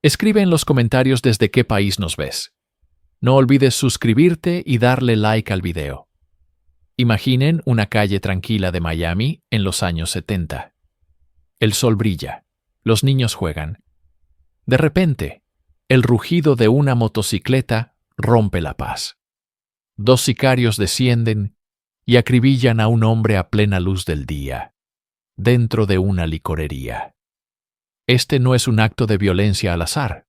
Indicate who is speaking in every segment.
Speaker 1: Escribe en los comentarios desde qué país nos ves. No olvides suscribirte y darle like al video. Imaginen una calle tranquila de Miami en los años 70. El sol brilla, los niños juegan. De repente, el rugido de una motocicleta rompe la paz. Dos sicarios descienden y acribillan a un hombre a plena luz del día, dentro de una licorería. Este no es un acto de violencia al azar,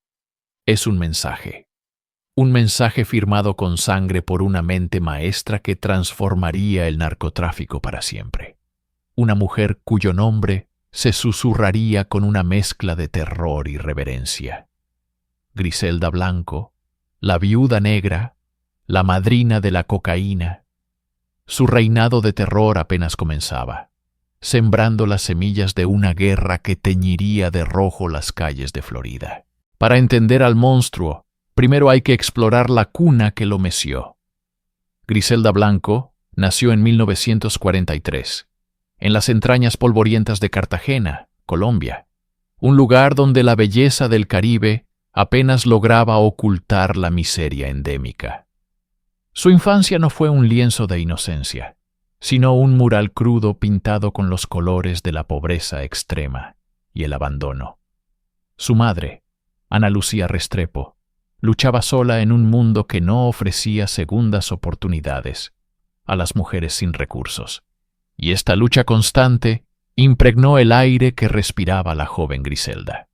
Speaker 1: es un mensaje. Un mensaje firmado con sangre por una mente maestra que transformaría el narcotráfico para siempre. Una mujer cuyo nombre se susurraría con una mezcla de terror y reverencia. Griselda Blanco, la viuda negra, la madrina de la cocaína. Su reinado de terror apenas comenzaba, sembrando las semillas de una guerra que teñiría de rojo las calles de Florida. Para entender al monstruo, primero hay que explorar la cuna que lo meció. Griselda Blanco nació en 1943, en las entrañas polvorientas de Cartagena, Colombia, un lugar donde la belleza del Caribe apenas lograba ocultar la miseria endémica. Su infancia no fue un lienzo de inocencia, sino un mural crudo pintado con los colores de la pobreza extrema y el abandono. Su madre, Ana Lucía Restrepo, luchaba sola en un mundo que no ofrecía segundas oportunidades a las mujeres sin recursos, y esta lucha constante impregnó el aire que respiraba la joven Griselda.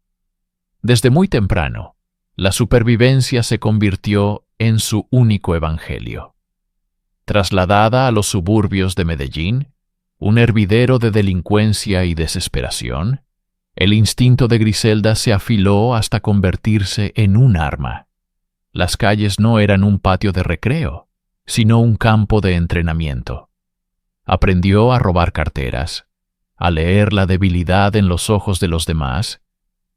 Speaker 1: Desde muy temprano, la supervivencia se convirtió en su único evangelio. Trasladada a los suburbios de Medellín, un hervidero de delincuencia y desesperación, el instinto de Griselda se afiló hasta convertirse en un arma. Las calles no eran un patio de recreo, sino un campo de entrenamiento. Aprendió a robar carteras, a leer la debilidad en los ojos de los demás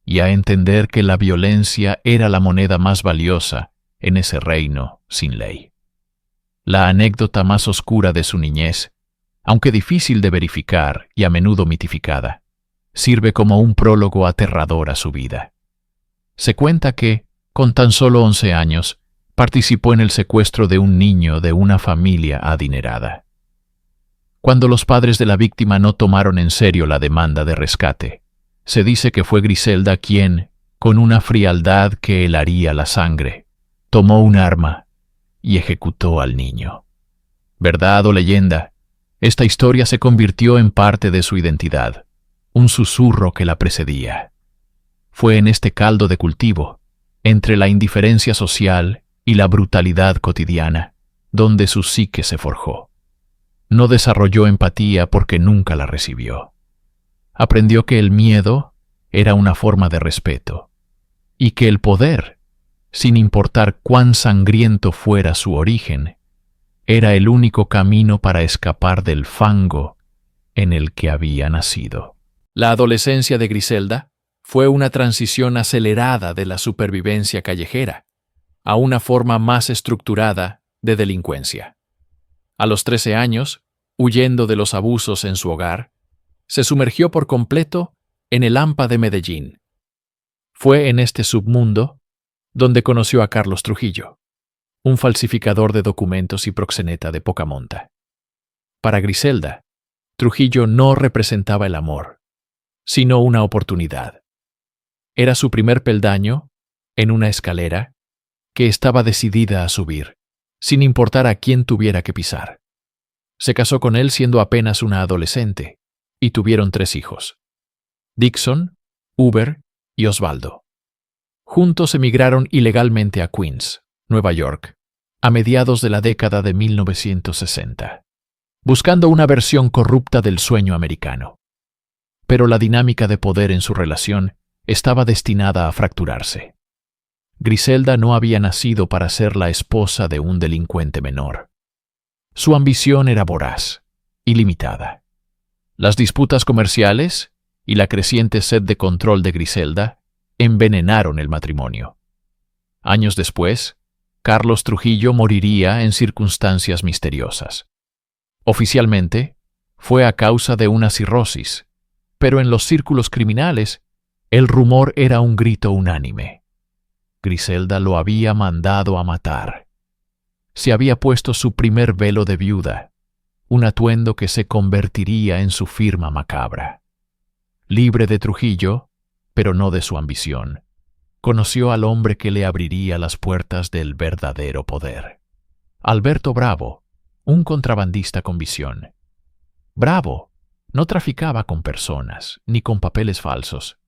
Speaker 1: y a entender que la violencia era la moneda más valiosa en ese reino sin ley. La anécdota más oscura de su niñez, aunque difícil de verificar y a menudo mitificada, sirve como un prólogo aterrador a su vida. Se cuenta que, con tan solo 11 años, participó en el secuestro de un niño de una familia adinerada. Cuando los padres de la víctima no tomaron en serio la demanda de rescate, se dice que fue Griselda quien, con una frialdad que helaría la sangre, tomó un arma y ejecutó al niño. ¿Verdad o leyenda? Esta historia se convirtió en parte de su identidad, un susurro que la precedía. Fue en este caldo de cultivo, entre la indiferencia social y la brutalidad cotidiana, donde su psique se forjó. No desarrolló empatía porque nunca la recibió. Aprendió que el miedo era una forma de respeto, y que el poder, sin importar cuán sangriento fuera su origen, era el único camino para escapar del fango en el que había nacido. La adolescencia de Griselda fue una transición acelerada de la supervivencia callejera a una forma más estructurada de delincuencia. A los 13 años, huyendo de los abusos en su hogar, se sumergió por completo en el AMPA de Medellín. Fue en este submundo donde conoció a Carlos Trujillo, un falsificador de documentos y proxeneta de poca monta. Para Griselda, Trujillo no representaba el amor, sino una oportunidad. Era su primer peldaño en una escalera que estaba decidida a subir, sin importar a quién tuviera que pisar. Se casó con él siendo apenas una adolescente, y tuvieron 3 hijos: Dixon, Uber y Osvaldo. Juntos emigraron ilegalmente a Queens, Nueva York, a mediados de la década de 1960, buscando una versión corrupta del sueño americano. Pero la dinámica de poder en su relación estaba destinada a fracturarse. Griselda no había nacido para ser la esposa de un delincuente menor. Su ambición era voraz, ilimitada. Las disputas comerciales y la creciente sed de control de Griselda envenenaron el matrimonio. Años después, Carlos Trujillo moriría en circunstancias misteriosas. Oficialmente, fue a causa de una cirrosis, pero en los círculos criminales, el rumor era un grito unánime: Griselda lo había mandado a matar. Se había puesto su primer velo de viuda, un atuendo que se convertiría en su firma macabra. Libre de Trujillo, pero no de su ambición, conoció al hombre que le abriría las puertas del verdadero poder. Alberto Bravo, un contrabandista con visión. Bravo no traficaba con personas ni con papeles falsos.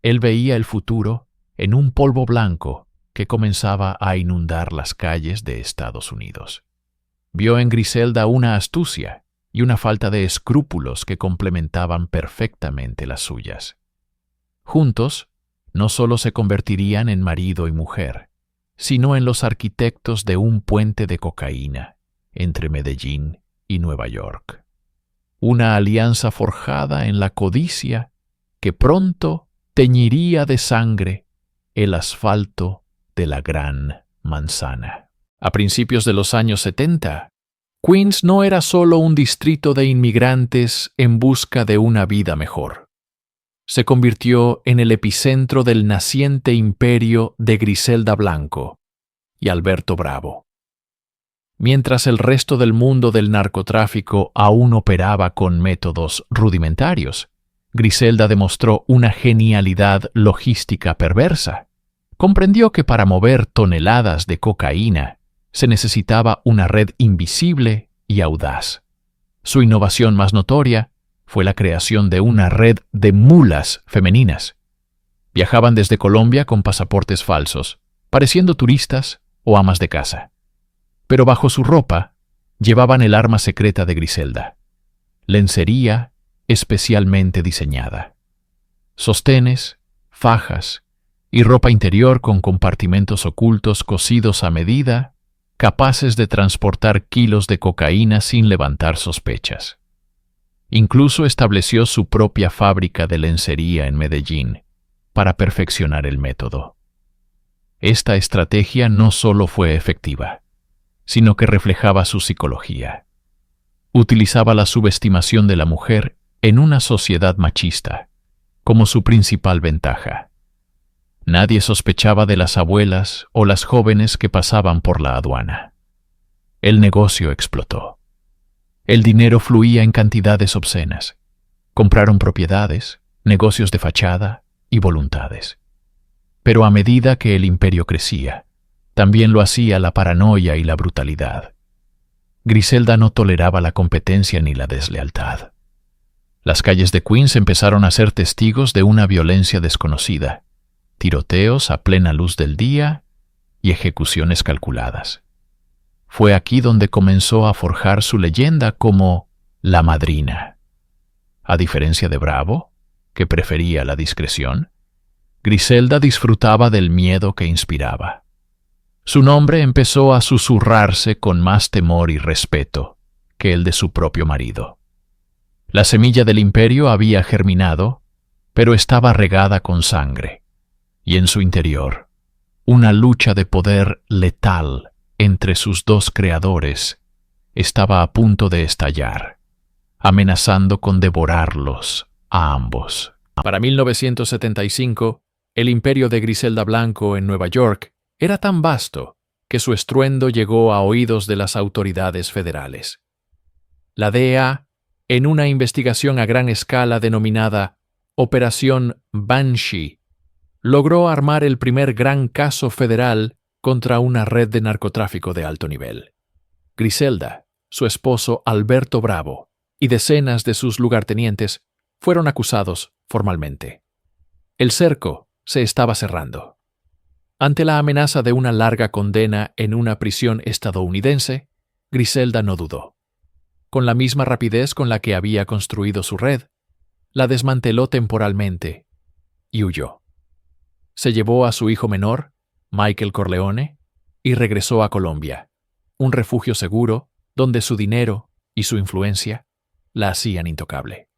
Speaker 1: Él veía el futuro en un polvo blanco que comenzaba a inundar las calles de Estados Unidos. Vio en Griselda una astucia y una falta de escrúpulos que complementaban perfectamente las suyas. Juntos, no solo se convertirían en marido y mujer, sino en los arquitectos de un puente de cocaína entre Medellín y Nueva York. Una alianza forjada en la codicia que pronto teñiría de sangre el asfalto de la Gran Manzana. A principios de los años 70, Queens no era solo un distrito de inmigrantes en busca de una vida mejor. Se convirtió en el epicentro del naciente imperio de Griselda Blanco y Alberto Bravo. Mientras el resto del mundo del narcotráfico aún operaba con métodos rudimentarios, Griselda demostró una genialidad logística perversa. Comprendió que para mover toneladas de cocaína se necesitaba una red invisible y audaz. Su innovación más notoria fue la creación de una red de mulas femeninas. Viajaban desde Colombia con pasaportes falsos, pareciendo turistas o amas de casa. Pero bajo su ropa llevaban el arma secreta de Griselda, lencería especialmente diseñada. Sostenes, fajas y ropa interior con compartimentos ocultos cosidos a medida, capaces de transportar kilos de cocaína sin levantar sospechas. Incluso estableció su propia fábrica de lencería en Medellín para perfeccionar el método. Esta estrategia no solo fue efectiva, sino que reflejaba su psicología. Utilizaba la subestimación de la mujer en una sociedad machista como su principal ventaja. Nadie sospechaba de las abuelas o las jóvenes que pasaban por la aduana. El negocio explotó. El dinero fluía en cantidades obscenas. Compraron propiedades, negocios de fachada y voluntades. Pero a medida que el imperio crecía, también lo hacía la paranoia y la brutalidad. Griselda no toleraba la competencia ni la deslealtad. Las calles de Queens empezaron a ser testigos de una violencia desconocida, tiroteos a plena luz del día y ejecuciones calculadas. Fue aquí donde comenzó a forjar su leyenda como la madrina. A diferencia de Bravo, que prefería la discreción, Griselda disfrutaba del miedo que inspiraba. Su nombre empezó a susurrarse con más temor y respeto que el de su propio marido. La semilla del imperio había germinado, pero estaba regada con sangre, y en su interior, una lucha de poder letal entre sus dos creadores estaba a punto de estallar, amenazando con devorarlos a ambos. Para 1975, el imperio de Griselda Blanco en Nueva York era tan vasto que su estruendo llegó a oídos de las autoridades federales. La DEA, en una investigación a gran escala denominada Operación Banshee, logró armar el primer gran caso federal contra una red de narcotráfico de alto nivel. Griselda, su esposo Alberto Bravo y decenas de sus lugartenientes fueron acusados formalmente. El cerco se estaba cerrando. Ante la amenaza de una larga condena en una prisión estadounidense, Griselda no dudó. Con la misma rapidez con la que había construido su red, la desmanteló temporalmente y huyó. Se llevó a su hijo menor, Michael Corleone, y regresó a Colombia, un refugio seguro donde su dinero y su influencia la hacían intocable.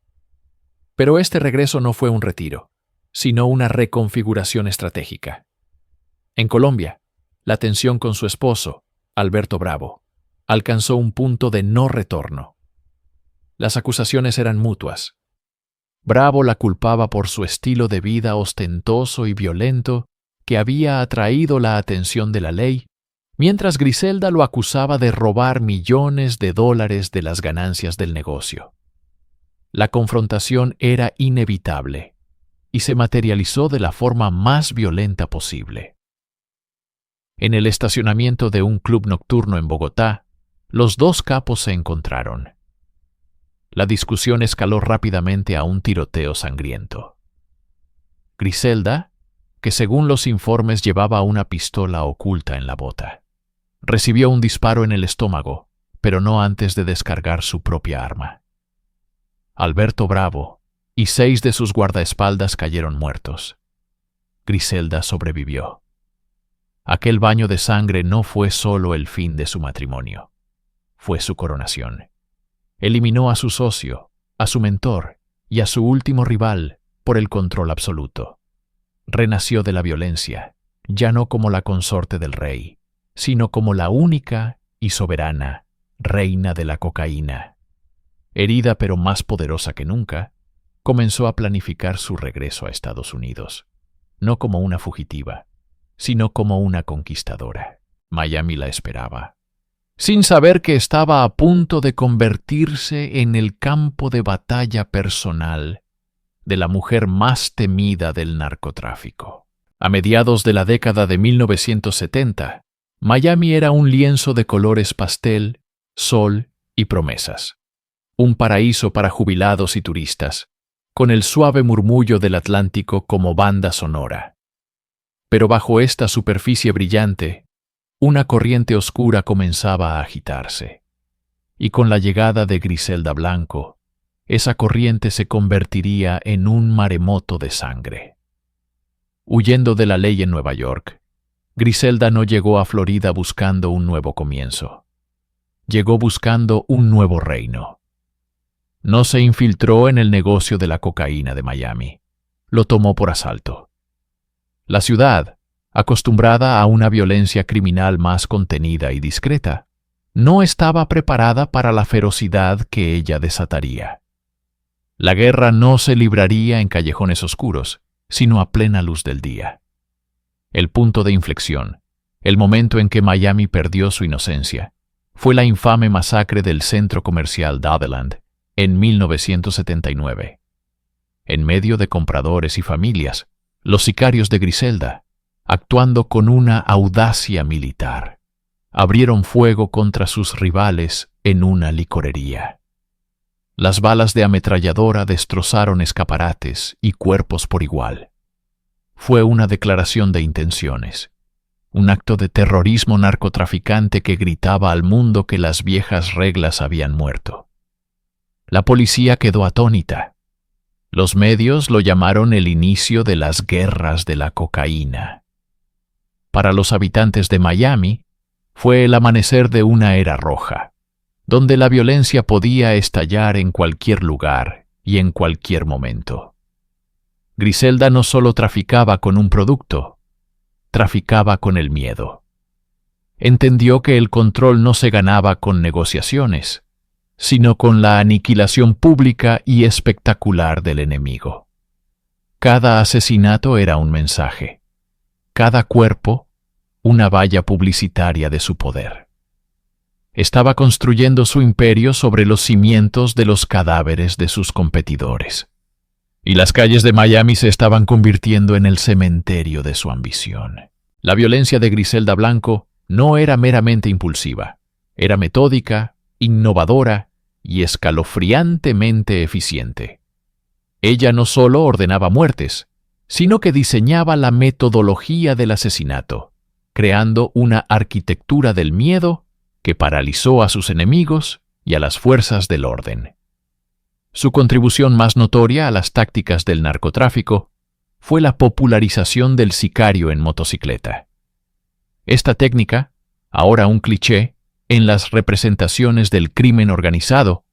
Speaker 1: Pero este regreso no fue un retiro, sino una reconfiguración estratégica. En Colombia, la tensión con su esposo, Alberto Bravo, alcanzó un punto de no retorno. Las acusaciones eran mutuas. Bravo la culpaba por su estilo de vida ostentoso y violento que había atraído la atención de la ley, mientras Griselda lo acusaba de robar millones de dólares de las ganancias del negocio. La confrontación era inevitable y se materializó de la forma más violenta posible. En el estacionamiento de un club nocturno en Bogotá, los dos capos se encontraron. La discusión escaló rápidamente a un tiroteo sangriento. Griselda, que según los informes llevaba una pistola oculta en la bota, recibió un disparo en el estómago, pero no antes de descargar su propia arma. Alberto Bravo y 6 de sus guardaespaldas cayeron muertos. Griselda sobrevivió. Aquel baño de sangre no fue solo el fin de su matrimonio, fue su coronación. Eliminó a su socio, a su mentor y a su último rival por el control absoluto. Renació de la violencia, ya no como la consorte del rey, sino como la única y soberana reina de la cocaína. Herida pero más poderosa que nunca, comenzó a planificar su regreso a Estados Unidos, no como una fugitiva, sino como una conquistadora. Miami la esperaba, sin saber que estaba a punto de convertirse en el campo de batalla personal de la mujer más temida del narcotráfico. A mediados de la década de 1970, Miami era un lienzo de colores pastel, sol y promesas. Un paraíso para jubilados y turistas, con el suave murmullo del Atlántico como banda sonora. Pero bajo esta superficie brillante, una corriente oscura comenzaba a agitarse. Y con la llegada de Griselda Blanco, esa corriente se convertiría en un maremoto de sangre. Huyendo de la ley en Nueva York, Griselda no llegó a Florida buscando un nuevo comienzo. Llegó buscando un nuevo reino. No se infiltró en el negocio de la cocaína de Miami. Lo tomó por asalto. La ciudad, acostumbrada a una violencia criminal más contenida y discreta, no estaba preparada para la ferocidad que ella desataría. La guerra no se libraría en callejones oscuros, sino a plena luz del día. El punto de inflexión, el momento en que Miami perdió su inocencia, fue la infame masacre del centro comercial Dadaland en 1979. En medio de compradores y familias, los sicarios de Griselda, actuando con una audacia militar, abrieron fuego contra sus rivales en una licorería. Las balas de ametralladora destrozaron escaparates y cuerpos por igual. Fue una declaración de intenciones, un acto de terrorismo narcotraficante que gritaba al mundo que las viejas reglas habían muerto. La policía quedó atónita. Los medios lo llamaron el inicio de las guerras de la cocaína. Para los habitantes de Miami, fue el amanecer de una era roja, donde la violencia podía estallar en cualquier lugar y en cualquier momento. Griselda no solo traficaba con un producto, traficaba con el miedo. Entendió que el control no se ganaba con negociaciones, sino con la aniquilación pública y espectacular del enemigo. Cada asesinato era un mensaje, cada cuerpo una valla publicitaria de su poder. Estaba construyendo su imperio sobre los cimientos de los cadáveres de sus competidores, y las calles de Miami se estaban convirtiendo en el cementerio de su ambición. La violencia de Griselda Blanco no era meramente impulsiva, era metódica, innovadora y escalofriantemente eficiente. Ella no solo ordenaba muertes, sino que diseñaba la metodología del asesinato, creando una arquitectura del miedo que paralizó a sus enemigos y a las fuerzas del orden. Su contribución más notoria a las tácticas del narcotráfico fue la popularización del sicario en motocicleta. Esta técnica, ahora un cliché, en las representaciones del crimen organizado,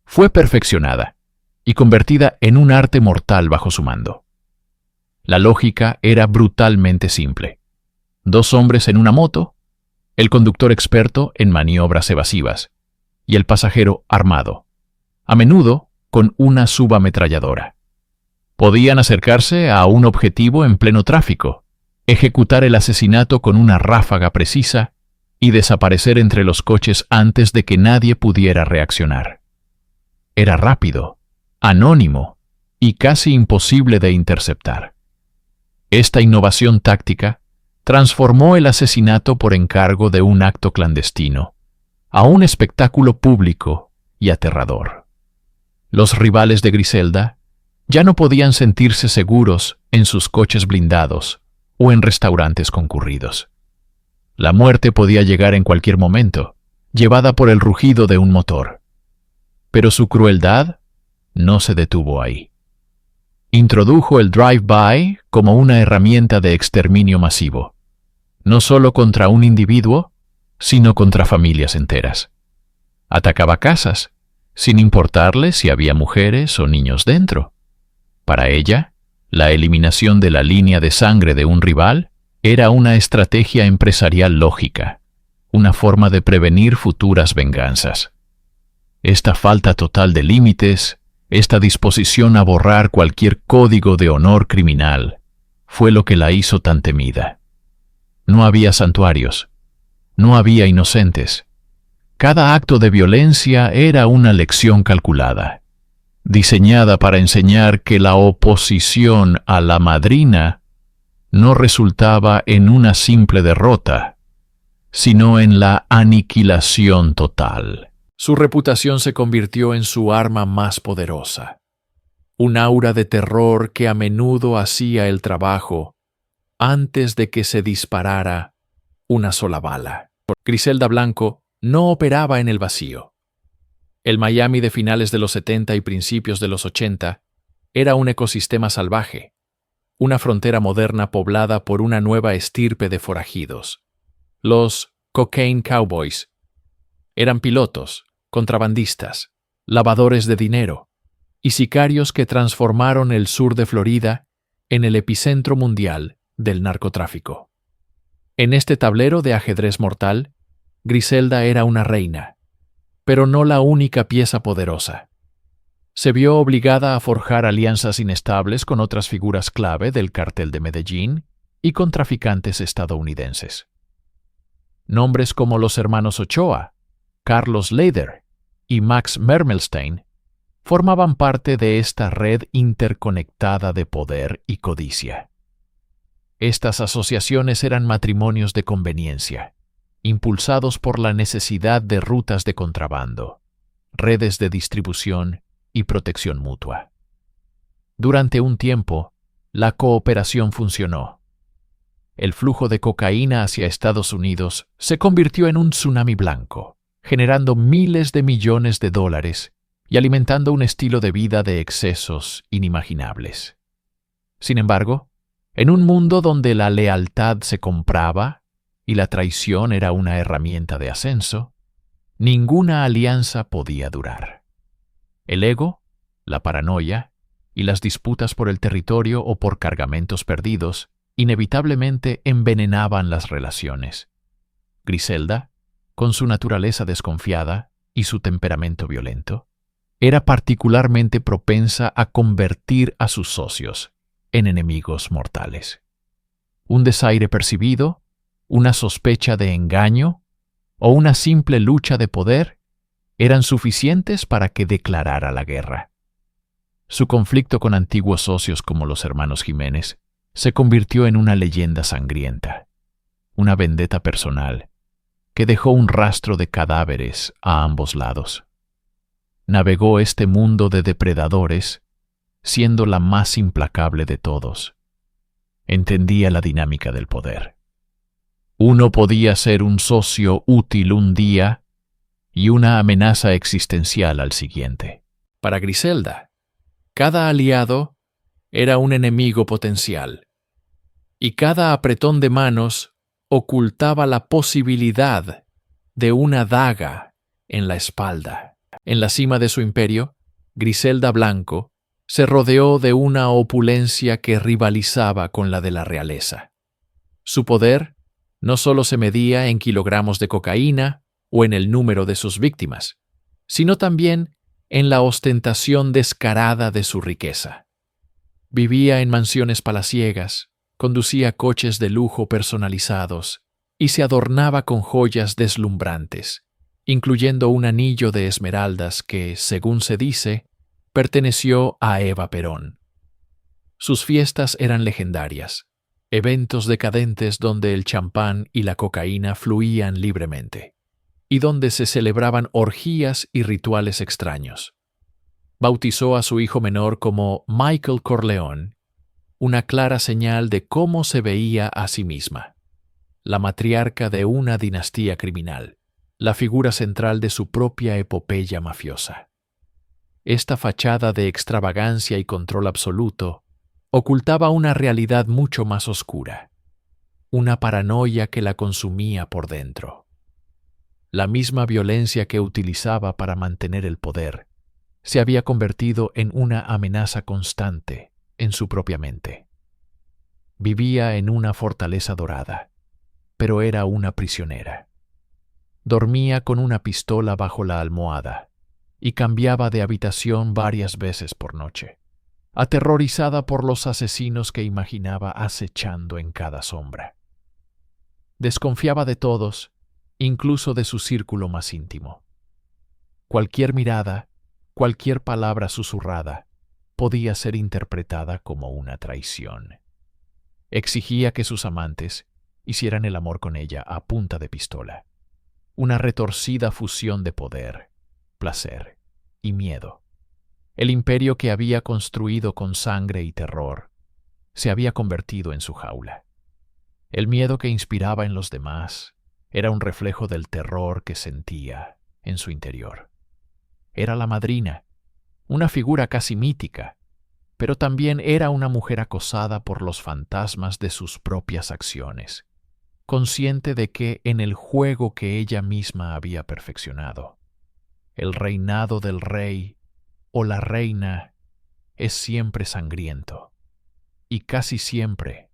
Speaker 1: fue perfeccionada y convertida en un arte mortal bajo su mando. La lógica era brutalmente simple. 2 hombres en una moto, el conductor experto en maniobras evasivas y el pasajero armado, a menudo con una subametralladora. Podían acercarse a un objetivo en pleno tráfico ejecutar el asesinato con una ráfaga precisa y desaparecer entre los coches antes de que nadie pudiera reaccionar. Era rápido, anónimo y casi imposible de interceptar. Esta innovación táctica transformó el asesinato por encargo de un acto clandestino a un espectáculo público y aterrador. Los rivales de Griselda ya no podían sentirse seguros en sus coches blindados o en restaurantes concurridos. La muerte podía llegar en cualquier momento, llevada por el rugido de un motor. Pero su crueldad no se detuvo ahí. Introdujo el drive-by como una herramienta de exterminio masivo, no solo contra un individuo, sino contra familias enteras. Atacaba casas, sin importarle si había mujeres o niños dentro. Para ella, la eliminación de la línea de sangre de un rival era una estrategia empresarial lógica, una forma de prevenir futuras venganzas. Esta falta total de límites, esta disposición a borrar cualquier código de honor criminal, fue lo que la hizo tan temida. No había santuarios, no había inocentes. Cada acto de violencia era una lección calculada, diseñada para enseñar que la oposición a la madrina no resultaba en una simple derrota, sino en la aniquilación total. Su reputación se convirtió en su arma más poderosa, un aura de terror que a menudo hacía el trabajo antes de que se disparara una sola bala. Griselda Blanco no operaba en el vacío. El Miami de finales de los 70 y principios de los 80 era un ecosistema salvaje, una frontera moderna poblada por una nueva estirpe de forajidos. Los Cocaine Cowboys eran pilotos, contrabandistas, lavadores de dinero y sicarios que transformaron el sur de Florida en el epicentro mundial del narcotráfico. En este tablero de ajedrez mortal, Griselda era una reina, pero no la única pieza poderosa. Se vio obligada a forjar alianzas inestables con otras figuras clave del Cártel de Medellín y con traficantes estadounidenses. Nombres como los hermanos Ochoa, Carlos Leder y Max Mermelstein formaban parte de esta red interconectada de poder y codicia. Estas asociaciones eran matrimonios de conveniencia, impulsados por la necesidad de rutas de contrabando, redes de distribución y protección mutua. Durante un tiempo, la cooperación funcionó. El flujo de cocaína hacia Estados Unidos se convirtió en un tsunami blanco, generando miles de millones de dólares y alimentando un estilo de vida de excesos inimaginables. Sin embargo, en un mundo donde la lealtad se compraba y la traición era una herramienta de ascenso, ninguna alianza podía durar. El ego, la paranoia y las disputas por el territorio o por cargamentos perdidos inevitablemente envenenaban las relaciones. Griselda, con su naturaleza desconfiada y su temperamento violento, era particularmente propensa a convertir a sus socios en enemigos mortales. Un desaire percibido, una sospecha de engaño o una simple lucha de poder eran suficientes para que declarara la guerra. Su conflicto con antiguos socios como los hermanos Jiménez se convirtió en una leyenda sangrienta, una vendetta personal que dejó un rastro de cadáveres a ambos lados. Navegó este mundo de depredadores, siendo la más implacable de todos. Entendía la dinámica del poder. Uno podía ser un socio útil un día y una amenaza existencial al siguiente. Para Griselda, cada aliado era un enemigo potencial, y cada apretón de manos ocultaba la posibilidad de una daga en la espalda. En la cima de su imperio, Griselda Blanco se rodeó de una opulencia que rivalizaba con la de la realeza. Su poder no solo se medía en kilogramos de cocaína o en el número de sus víctimas, sino también en la ostentación descarada de su riqueza. Vivía en mansiones palaciegas, Conducía coches de lujo personalizados y se adornaba con joyas deslumbrantes, incluyendo un anillo de esmeraldas que, según se dice, perteneció a Eva Perón. Sus fiestas eran legendarias, eventos decadentes donde el champán y la cocaína fluían libremente, y donde se celebraban orgías y rituales extraños. Bautizó a su hijo menor como Michael Corleone, una clara señal de cómo se veía a sí misma, la matriarca de una dinastía criminal, la figura central de su propia epopeya mafiosa. Esta fachada de extravagancia y control absoluto ocultaba una realidad mucho más oscura, una paranoia que la consumía por dentro. La misma violencia que utilizaba para mantener el poder se había convertido en una amenaza constante en su propia mente. Vivía en una fortaleza dorada, pero era una prisionera. Dormía con una pistola bajo la almohada y cambiaba de habitación varias veces por noche, aterrorizada por los asesinos que imaginaba acechando en cada sombra. Desconfiaba de todos, incluso de su círculo más íntimo. Cualquier mirada, cualquier palabra susurrada, podía ser interpretada como una traición. Exigía que sus amantes hicieran el amor con ella a punta de pistola. Una retorcida fusión de poder, placer y miedo. El imperio que había construido con sangre y terror se había convertido en su jaula. El miedo que inspiraba en los demás era un reflejo del terror que sentía en su interior. Era la madrina, una figura casi mítica, pero también era una mujer acosada por los fantasmas de sus propias acciones, consciente de que en el juego que ella misma había perfeccionado, el reinado del rey o la reina es siempre sangriento y casi siempre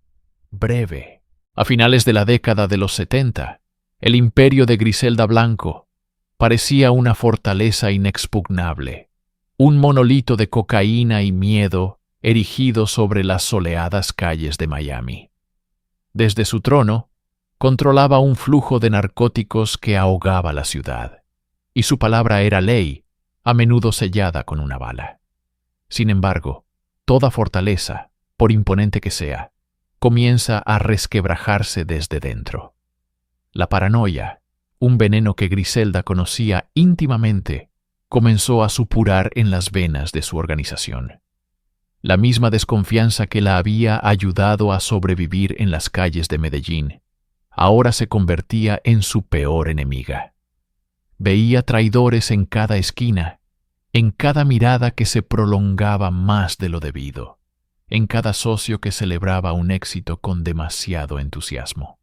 Speaker 1: breve. A finales de la década de los 70, el imperio de Griselda Blanco parecía una fortaleza inexpugnable, un monolito de cocaína y miedo erigido sobre las soleadas calles de Miami. Desde su trono, controlaba un flujo de narcóticos que ahogaba la ciudad, y su palabra era ley, a menudo sellada con una bala. Sin embargo, toda fortaleza, por imponente que sea, comienza a resquebrajarse desde dentro. La paranoia, un veneno que Griselda conocía íntimamente, comenzó a supurar en las venas de su organización. La misma desconfianza que la había ayudado a sobrevivir en las calles de Medellín, ahora se convertía en su peor enemiga. Veía traidores en cada esquina, en cada mirada que se prolongaba más de lo debido, en cada socio que celebraba un éxito con demasiado entusiasmo.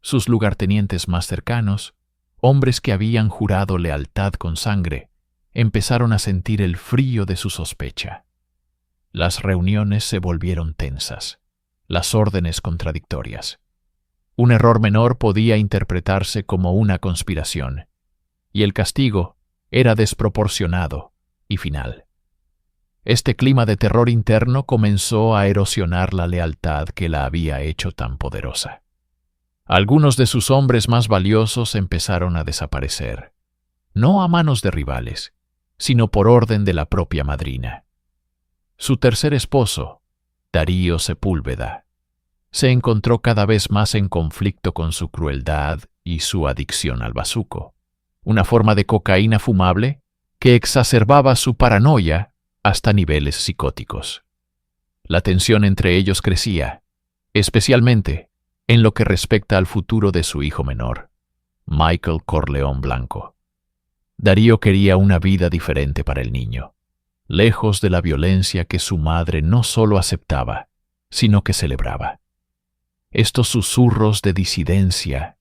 Speaker 1: Sus lugartenientes más cercanos, hombres que habían jurado lealtad con sangre, empezaron a sentir el frío de su sospecha. Las reuniones se volvieron tensas, las órdenes contradictorias. Un error menor podía interpretarse como una conspiración, y el castigo era desproporcionado y final. Este clima de terror interno comenzó a erosionar la lealtad que la había hecho tan poderosa. Algunos de sus hombres más valiosos empezaron a desaparecer, no a manos de rivales, sino por orden de la propia madrina. Su tercer esposo, Darío Sepúlveda, se encontró cada vez más en conflicto con su crueldad y su adicción al bazuco, una forma de cocaína fumable que exacerbaba su paranoia hasta niveles psicóticos. La tensión entre ellos crecía, especialmente en lo que respecta al futuro de su hijo menor, Michael Corleone Blanco. Darío quería una vida diferente para el niño, lejos de la violencia que su madre no solo aceptaba, sino que celebraba. Estos susurros de disidencia,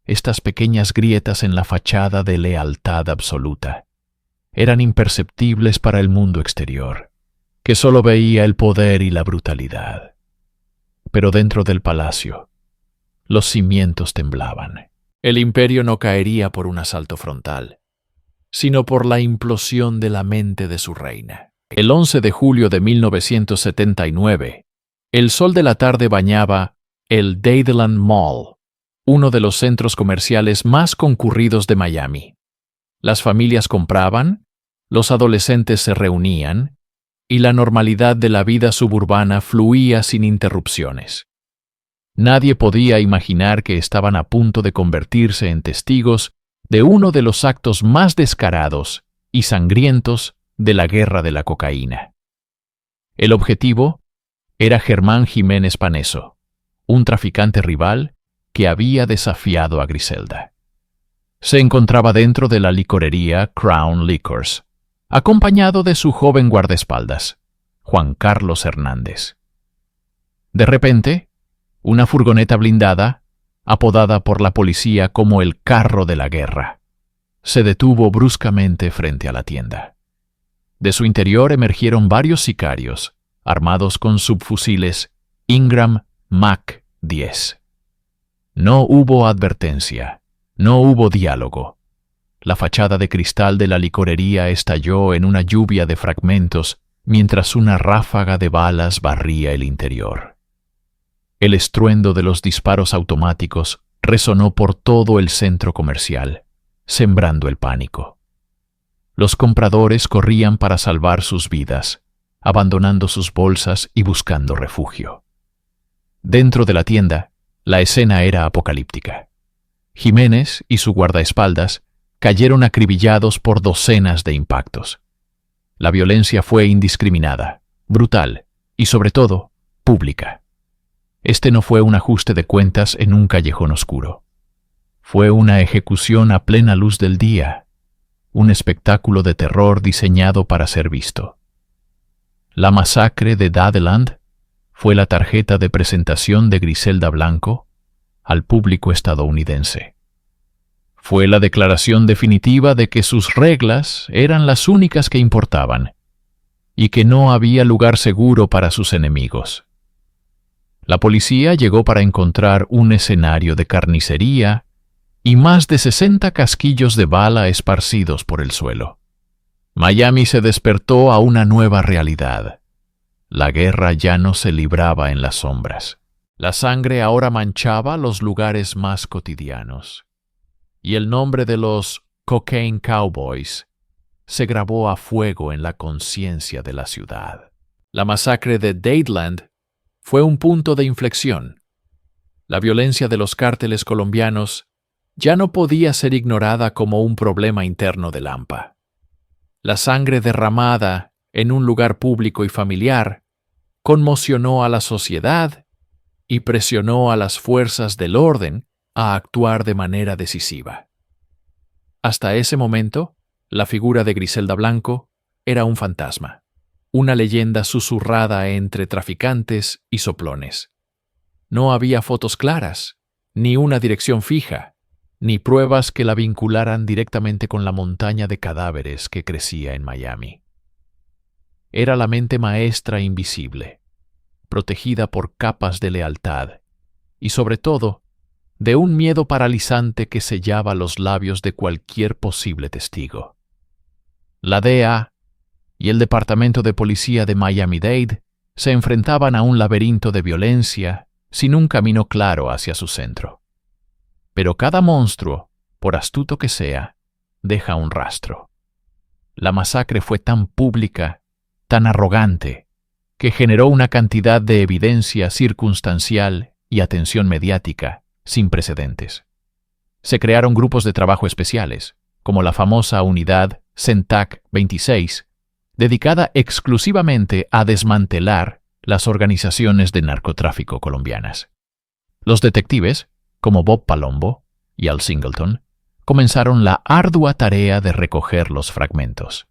Speaker 1: estas pequeñas grietas en la fachada de lealtad absoluta, eran imperceptibles para el mundo exterior, que solo veía el poder y la brutalidad. Pero dentro del palacio, los cimientos temblaban. El imperio no caería por un asalto frontal, sino por la implosión de la mente de su reina. El 11 de julio de 1979, El sol de la tarde bañaba el Dadeland Mall, uno de los centros comerciales más concurridos de Miami. Las familias compraban, los adolescentes se reunían, y la normalidad de la vida suburbana fluía sin interrupciones. Nadie podía imaginar que estaban a punto de convertirse en testigos de uno de los actos más descarados y sangrientos de la guerra de la cocaína. El objetivo era Germán Jiménez Paneso, un traficante rival que había desafiado a Griselda. Se encontraba dentro de la licorería Crown Liquors, acompañado de su joven guardaespaldas, Juan Carlos Hernández. De repente, una furgoneta blindada, apodada por la policía como el carro de la guerra, se detuvo bruscamente frente a la tienda. De su interior emergieron varios sicarios, armados con subfusiles Ingram Mac 10. No hubo advertencia, no hubo diálogo. La fachada de cristal de la licorería estalló en una lluvia de fragmentos mientras una ráfaga de balas barría el interior. El estruendo de los disparos automáticos resonó por todo el centro comercial, sembrando el pánico. Los compradores corrían para salvar sus vidas, abandonando sus bolsas y buscando refugio. Dentro de la tienda, la escena era apocalíptica. Jiménez y su guardaespaldas cayeron acribillados por docenas de impactos. La violencia fue indiscriminada, brutal y, sobre todo, pública. Este no fue un ajuste de cuentas en un callejón oscuro. Fue una ejecución a plena luz del día, un espectáculo de terror diseñado para ser visto. La masacre de Dadeland fue la tarjeta de presentación de Griselda Blanco al público estadounidense. Fue la declaración definitiva de que sus reglas eran las únicas que importaban y que no había lugar seguro para sus enemigos. La policía llegó para encontrar un escenario de carnicería y más de 60 casquillos de bala esparcidos por el suelo. Miami se despertó a una nueva realidad. La guerra ya no se libraba en las sombras. La sangre ahora manchaba los lugares más cotidianos. Y el nombre de los Cocaine Cowboys se grabó a fuego en la conciencia de la ciudad. La masacre de Dadeland fue un punto de inflexión. La violencia de los cárteles colombianos ya no podía ser ignorada como un problema interno del AMPA. La sangre derramada en un lugar público y familiar conmocionó a la sociedad y presionó a las fuerzas del orden a actuar de manera decisiva. Hasta ese momento, la figura de Griselda Blanco era un fantasma, una leyenda susurrada entre traficantes y soplones. No había fotos claras, ni una dirección fija, ni pruebas que la vincularan directamente con la montaña de cadáveres que crecía en Miami. Era la mente maestra invisible, protegida por capas de lealtad, y sobre todo, de un miedo paralizante que sellaba los labios de cualquier posible testigo. La DEA y el Departamento de Policía de Miami-Dade se enfrentaban a un laberinto de violencia sin un camino claro hacia su centro. Pero cada monstruo, por astuto que sea, deja un rastro. La masacre fue tan pública, tan arrogante, que generó una cantidad de evidencia circunstancial y atención mediática sin precedentes. Se crearon grupos de trabajo especiales, como la famosa unidad CENTAC 26, dedicada exclusivamente a desmantelar las organizaciones de narcotráfico colombianas. Los detectives, como Bob Palombo y Al Singleton, comenzaron la ardua tarea de recoger los fragmentos.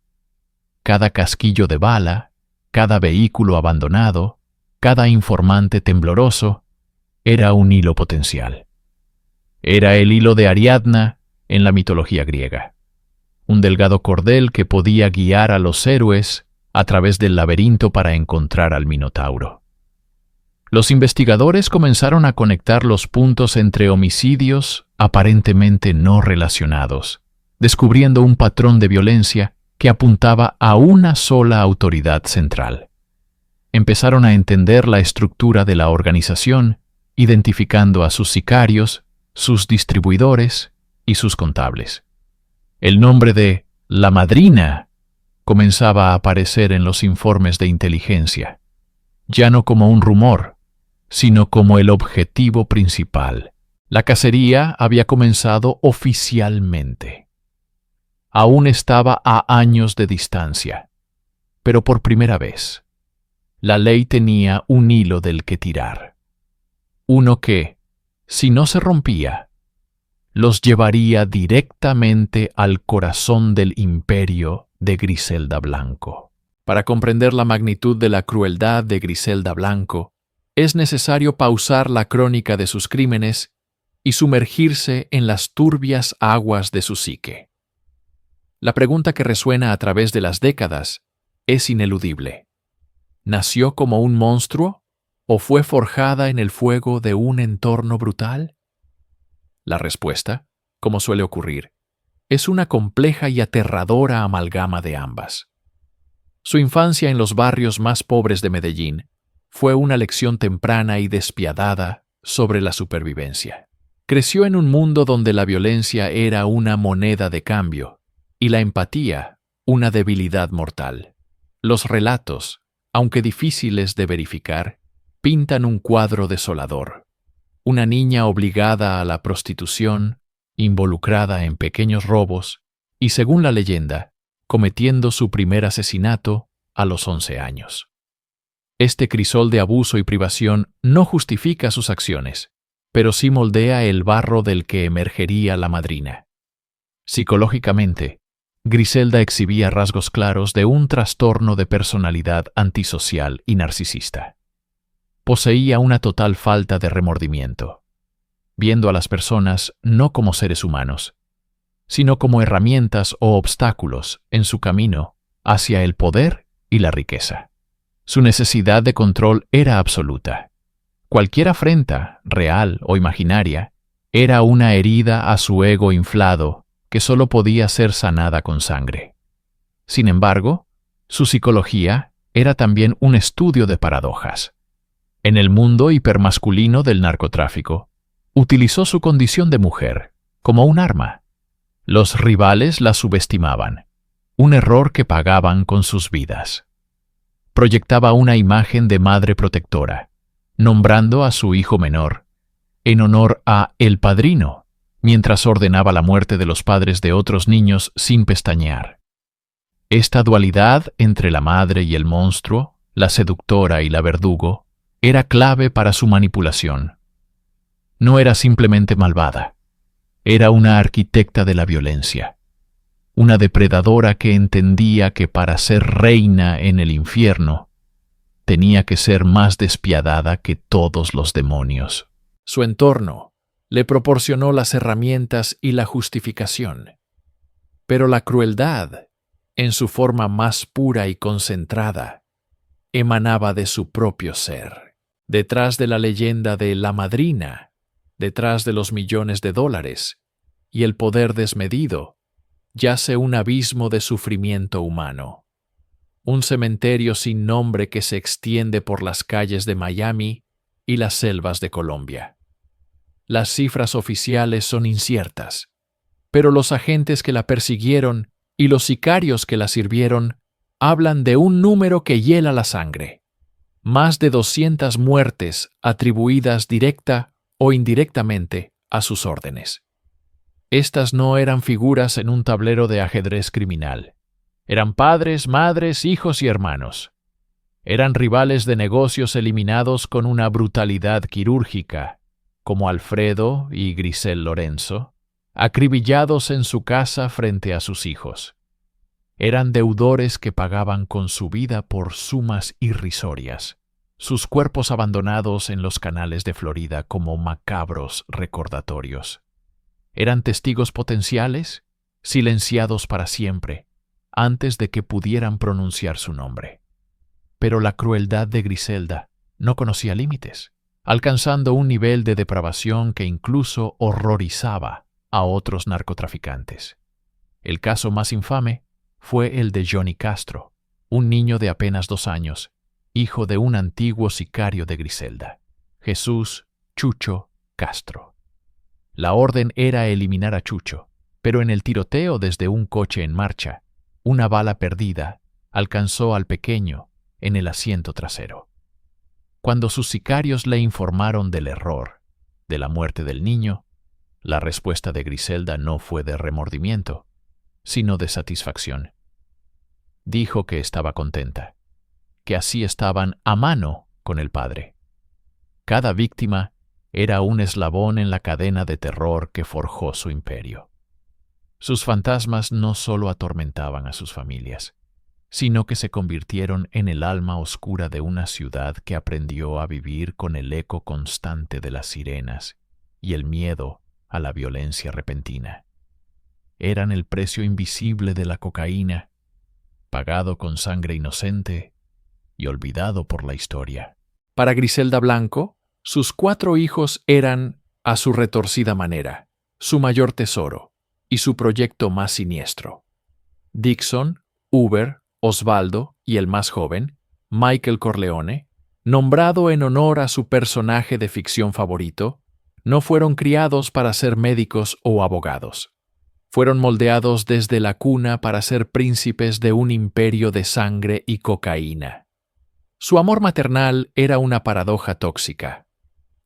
Speaker 1: Cada casquillo de bala, cada vehículo abandonado, cada informante tembloroso, era un hilo potencial. Era el hilo de Ariadna en la mitología griega, un delgado cordel que podía guiar a los héroes a través del laberinto para encontrar al Minotauro. Los investigadores comenzaron a conectar los puntos entre homicidios aparentemente no relacionados, descubriendo un patrón de violencia que apuntaba a una sola autoridad central. empezaron a entender la estructura de la organización, identificando a sus sicarios, sus distribuidores y sus contables. El nombre de La Madrina comenzaba a aparecer en los informes de inteligencia, ya no como un rumor, sino como el objetivo principal. La cacería había comenzado oficialmente. Aún estaba a años de distancia, pero por primera vez, la ley tenía un hilo del que tirar. Uno que, si no se rompía, los llevaría directamente al corazón del imperio de Griselda Blanco. Para comprender la magnitud de la crueldad de Griselda Blanco, es necesario pausar la crónica de sus crímenes y sumergirse en las turbias aguas de su psique. La pregunta que resuena a través de las décadas es ineludible. ¿Nació como un monstruo o fue forjada en el fuego de un entorno brutal? La respuesta, como suele ocurrir, es una compleja y aterradora amalgama de ambas. Su infancia en los barrios más pobres de Medellín fue una lección temprana y despiadada sobre la supervivencia. Creció en un mundo donde la violencia era una moneda de cambio y la empatía una debilidad mortal. Los relatos, aunque difíciles de verificar, pintan un cuadro desolador. Una niña obligada a la prostitución, involucrada en pequeños robos y, según la leyenda, cometiendo su primer asesinato a los 11 años. Este crisol de abuso y privación no justifica sus acciones, pero sí moldea el barro del que emergería la madrina. Psicológicamente, Griselda exhibía rasgos claros de un trastorno de personalidad antisocial y narcisista. Poseía una total falta de remordimiento, viendo a las personas no como seres humanos, sino como herramientas o obstáculos en su camino hacia el poder y la riqueza. Su necesidad de control era absoluta. Cualquier afrenta, real o imaginaria, era una herida a su ego inflado que solo podía ser sanada con sangre. Sin embargo, su psicología era también un estudio de paradojas. En el mundo hipermasculino del narcotráfico, utilizó su condición de mujer como un arma. Los rivales la subestimaban, un error que pagaban con sus vidas. Proyectaba una imagen de madre protectora, nombrando a su hijo menor en honor a El Padrino, mientras ordenaba la muerte de los padres de otros niños sin pestañear. Esta dualidad entre la madre y el monstruo, la seductora y la verdugo, era clave para su manipulación. No era simplemente malvada, era una arquitecta de la violencia, una depredadora que entendía que para ser reina en el infierno, tenía que ser más despiadada que todos los demonios. Su entorno le proporcionó las herramientas y la justificación, pero la crueldad, en su forma más pura y concentrada, emanaba de su propio ser. Detrás de la leyenda de La Madrina, detrás de los millones de dólares y el poder desmedido, yace un abismo de sufrimiento humano. Un cementerio sin nombre que se extiende por las calles de Miami y las selvas de Colombia. Las cifras oficiales son inciertas, pero los agentes que la persiguieron y los sicarios que la sirvieron hablan de un número que hiela la sangre. Más de 200 muertes atribuidas directa o indirectamente a sus órdenes. Estas no eran figuras en un tablero de ajedrez criminal. Eran padres, madres, hijos y hermanos. Eran rivales de negocios eliminados con una brutalidad quirúrgica, como Alfredo y Grisel Lorenzo, acribillados en su casa frente a sus hijos. Eran deudores que pagaban con su vida por sumas irrisorias, sus cuerpos abandonados en los canales de Florida como macabros recordatorios. Eran testigos potenciales, silenciados para siempre, antes de que pudieran pronunciar su nombre. Pero la crueldad de Griselda no conocía límites, alcanzando un nivel de depravación que incluso horrorizaba a otros narcotraficantes. El caso más infame fue el de Johnny Castro, un niño de apenas 2 años, hijo de un antiguo sicario de Griselda, Jesús Chucho Castro. La orden era eliminar a Chucho, pero en el tiroteo desde un coche en marcha, una bala perdida alcanzó al pequeño en el asiento trasero. Cuando sus sicarios le informaron del error, de la muerte del niño, la respuesta de Griselda no fue de remordimiento, sino de satisfacción. Dijo que estaba contenta, que así estaban a mano con el padre. Cada víctima era un eslabón en la cadena de terror que forjó su imperio. Sus fantasmas no solo atormentaban a sus familias, sino que se convirtieron en el alma oscura de una ciudad que aprendió a vivir con el eco constante de las sirenas y el miedo a la violencia repentina. Eran el precio invisible de la cocaína, pagado con sangre inocente y olvidado por la historia. Para Griselda Blanco, sus 4 hijos eran, a su retorcida manera, su mayor tesoro y su proyecto más siniestro. Dixon, Hoover, Osvaldo y el más joven, Michael Corleone, nombrado en honor a su personaje de ficción favorito, no fueron criados para ser médicos o abogados. Fueron moldeados desde la cuna para ser príncipes de un imperio de sangre y cocaína. Su amor maternal era una paradoja tóxica.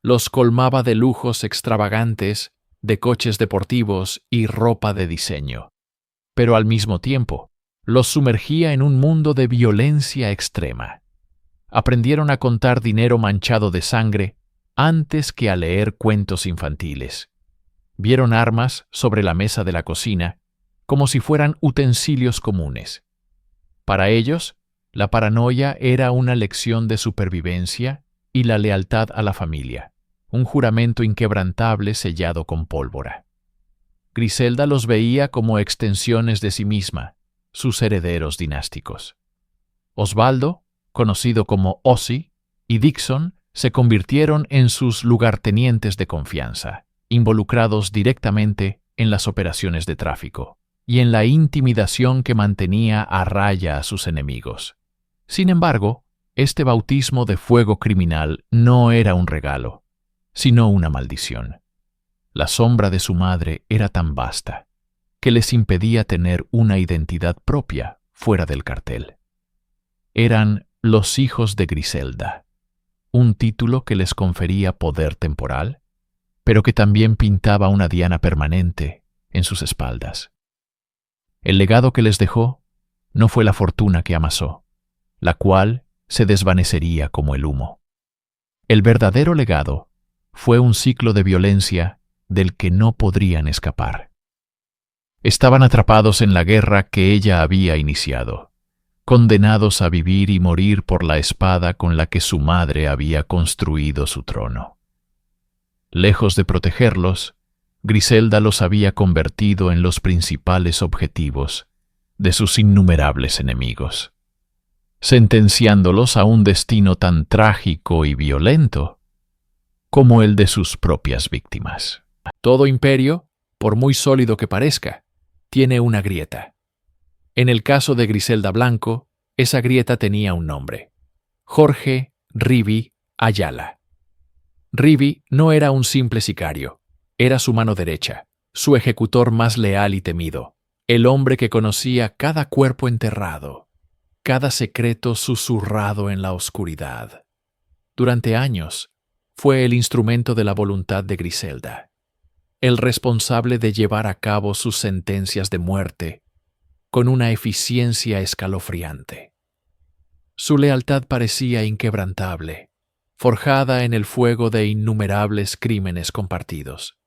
Speaker 1: Los colmaba de lujos extravagantes, de coches deportivos y ropa de diseño. Pero al mismo tiempo, los sumergía en un mundo de violencia extrema. Aprendieron a contar dinero manchado de sangre antes que a leer cuentos infantiles. Vieron armas sobre la mesa de la cocina como si fueran utensilios comunes. Para ellos, la paranoia era una lección de supervivencia y la lealtad a la familia, un juramento inquebrantable sellado con pólvora. Griselda los veía como extensiones de sí misma, sus herederos dinásticos. Osvaldo, conocido como Ozzy, y Dixon se convirtieron en sus lugartenientes de confianza, involucrados directamente en las operaciones de tráfico y en la intimidación que mantenía a raya a sus enemigos. Sin embargo, este bautismo de fuego criminal no era un regalo, sino una maldición. La sombra de su madre era tan vasta que les impedía tener una identidad propia fuera del cartel. Eran los hijos de Griselda, un título que les confería poder temporal, pero que también pintaba una diana permanente en sus espaldas. El legado que les dejó no fue la fortuna que amasó, la cual se desvanecería como el humo. El verdadero legado fue un ciclo de violencia del que no podrían escapar. Estaban atrapados en la guerra que ella había iniciado, condenados a vivir y morir por la espada con la que su madre había construido su trono. Lejos de protegerlos, Griselda los había convertido en los principales objetivos de sus innumerables enemigos, sentenciándolos a un destino tan trágico y violento como el de sus propias víctimas. Todo imperio, por muy sólido que parezca, tiene una grieta. En el caso de Griselda Blanco, esa grieta tenía un nombre: Jorge Rivi Ayala. Rivi no era un simple sicario, era su mano derecha, su ejecutor más leal y temido, el hombre que conocía cada cuerpo enterrado, cada secreto susurrado en la oscuridad. Durante años, fue el instrumento de la voluntad de Griselda, el responsable de llevar a cabo sus sentencias de muerte con una eficiencia escalofriante. Su lealtad parecía inquebrantable, forjada en el fuego de innumerables crímenes compartidos.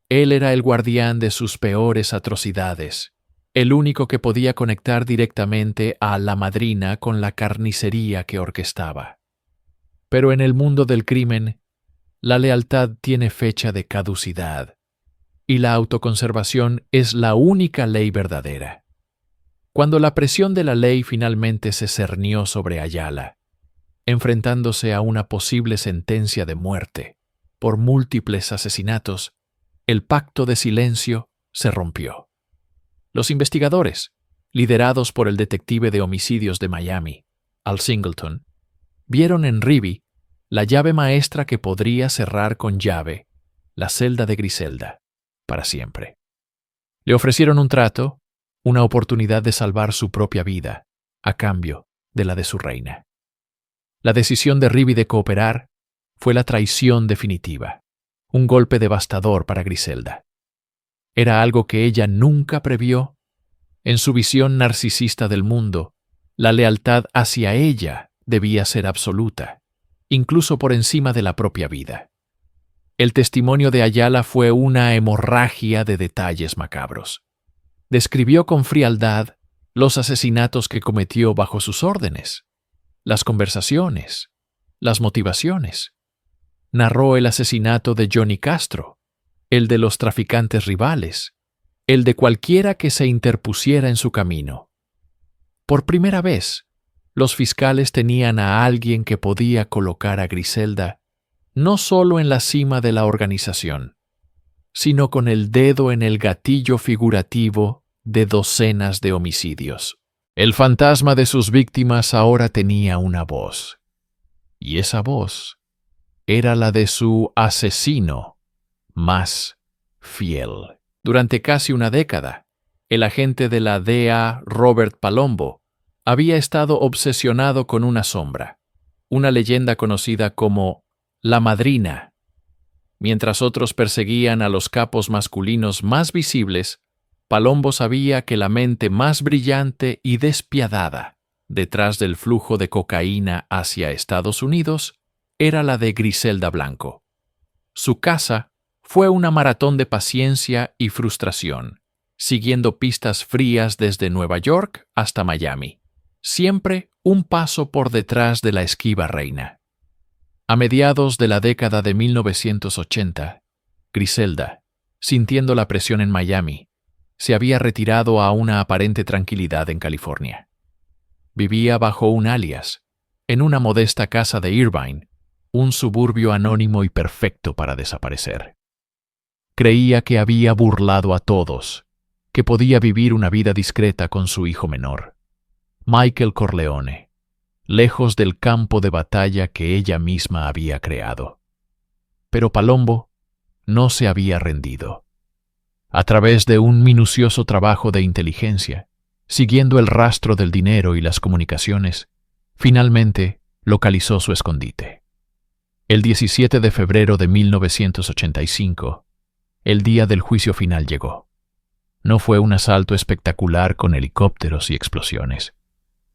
Speaker 1: Él era el guardián de sus peores atrocidades, el único que podía conectar directamente a la madrina con la carnicería que orquestaba. Pero en el mundo del crimen, la lealtad tiene fecha de caducidad, y la autoconservación es la única ley verdadera. Cuando la presión de la ley finalmente se cernió sobre Ayala, enfrentándose a una posible sentencia de muerte por múltiples asesinatos, el pacto de silencio se rompió. Los investigadores, liderados por el detective de homicidios de Miami, Al Singleton, vieron en Rivi la llave maestra que podría cerrar con llave la celda de Griselda para siempre. Le ofrecieron un trato, una oportunidad de salvar su propia vida a cambio de la de su reina. La decisión de Rivi de cooperar fue la traición definitiva, un golpe devastador para Griselda. Era algo que ella nunca previó. En su visión narcisista del mundo, la lealtad hacia ella debía ser absoluta, incluso por encima de la propia vida. El testimonio de Ayala fue una hemorragia de detalles macabros. Describió con frialdad los asesinatos que cometió bajo sus órdenes, las conversaciones, las motivaciones. Narró el asesinato de Johnny Castro, el de los traficantes rivales, el de cualquiera que se interpusiera en su camino. Por primera vez, los fiscales tenían a alguien que podía colocar a Griselda no solo en la cima de la organización, sino con el dedo en el gatillo figurativo de docenas de homicidios. El fantasma de sus víctimas ahora tenía una voz, y esa voz era la de su asesino más fiel. Durante casi una década, el agente de la DEA, Robert Palombo, había estado obsesionado con una sombra, una leyenda conocida como La Madrina. Mientras otros perseguían a los capos masculinos más visibles, Palombo sabía que la mente más brillante y despiadada detrás del flujo de cocaína hacia Estados Unidos era la de Griselda Blanco. Su caza fue una maratón de paciencia y frustración, siguiendo pistas frías desde Nueva York hasta Miami, siempre un paso por detrás de la esquiva reina. A mediados de la década de 1980, Griselda, sintiendo la presión en Miami, se había retirado a una aparente tranquilidad en California. Vivía bajo un alias, en una modesta casa de Irvine, un suburbio anónimo y perfecto para desaparecer. Creía que había burlado a todos, que podía vivir una vida discreta con su hijo menor, Michael Corleone, lejos del campo de batalla que ella misma había creado. Pero Palombo no se había rendido. A través de un minucioso trabajo de inteligencia, siguiendo el rastro del dinero y las comunicaciones, finalmente localizó su escondite. El 17 de febrero de 1985, el día del juicio final llegó. No fue un asalto espectacular con helicópteros y explosiones.